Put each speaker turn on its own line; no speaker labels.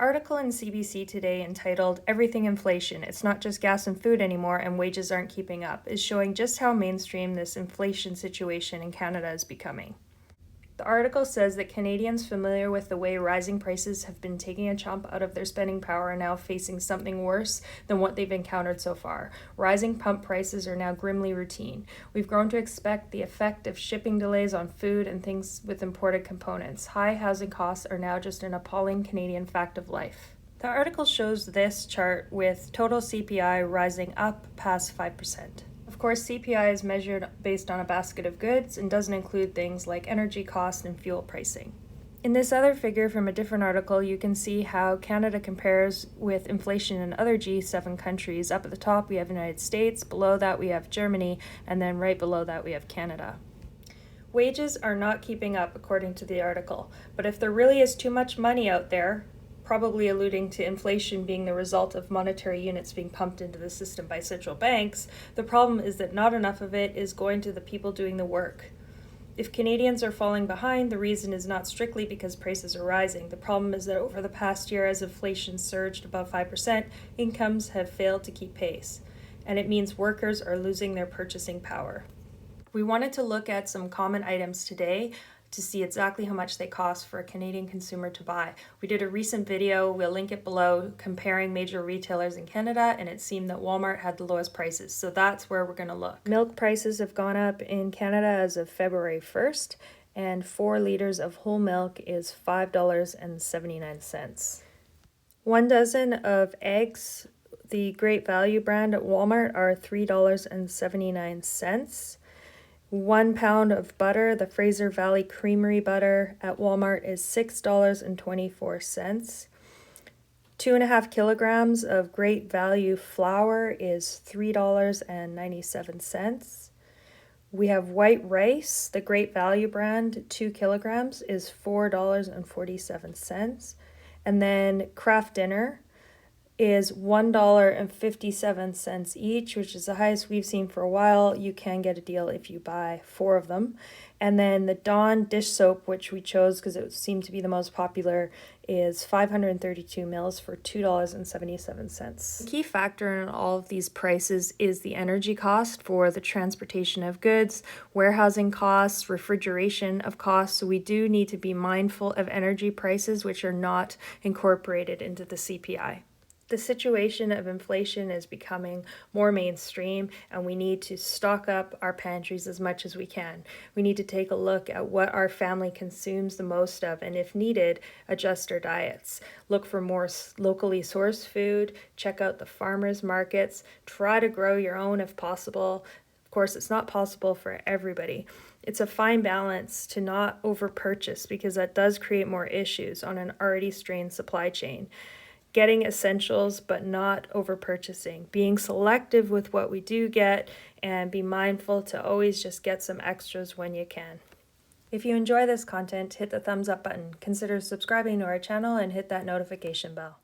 article in CBC Today entitled "Everything Inflation, It's Not Just Gas and Food Anymore and Wages Aren't Keeping Up" is showing just how mainstream this inflation situation in Canada is becoming. The article says that Canadians familiar with the way rising prices have been taking a chunk out of their spending power are now facing something worse than what they've encountered so far. Rising pump prices are now grimly routine. We've grown to expect the effect of shipping delays on food and things with imported components. High housing costs are now just an appalling Canadian fact of life. The article shows this chart with total CPI rising up past 5%. Of course, CPI is measured based on a basket of goods and doesn't include things like energy cost and fuel pricing. In this other figure from a different article, you can see how Canada compares with inflation in other G7 countries. Up at the top, we have the United States, below that we have Germany, and then right below that we have Canada. Wages are not keeping up, according to the article, but if there really is too much money out there, probably alluding to inflation being the result of monetary units being pumped into the system by central banks, the problem is that not enough of it is going to the people doing the work. If Canadians are falling behind, the reason is not strictly because prices are rising. The problem is that over the past year, as inflation surged above 5%, incomes have failed to keep pace, and it means workers are losing their purchasing power. We wanted to look at some common items today to see exactly how much they cost for a Canadian consumer to buy. We did a recent video, we'll link it below, comparing major retailers in Canada, and it seemed that Walmart had the lowest prices, so that's where we're going to look. Milk prices have gone up in Canada as of February 1st, and 4 liters of whole milk is $5.79. 1 dozen of eggs, the Great Value brand at Walmart, are $3.79. 1 pound of butter, the Fraser Valley Creamery butter at Walmart, is $6.24. 2.5 kilograms of Great Value flour is $3.97. We have white rice, the Great Value brand, 2 kilograms is $4.47. And then Kraft Dinner is $1.57 each, which is the highest we've seen for a while. You can get a deal if you buy 4 of them. And then the Dawn dish soap, which we chose because it seemed to be the most popular, is 532 mils for $2.77. The key factor in all of these prices is the energy cost for the transportation of goods, warehousing costs, refrigeration of costs. So we do need to be mindful of energy prices, which are not incorporated into the CPI. The situation of inflation is becoming more mainstream, and we need to stock up our pantries as much as we can. We need to take a look at what our family consumes the most of, and if needed, adjust our diets. Look for more locally sourced food, check out the farmers markets, try to grow your own if possible. Of course, it's not possible for everybody. It's a fine balance to not over-purchase, because that does create more issues on an already strained supply chain. Getting essentials but not over purchasing, being selective with what we do get, and be mindful to always just get some extras when you can. If you enjoy this content, hit the thumbs up button, consider subscribing to our channel, and hit that notification bell.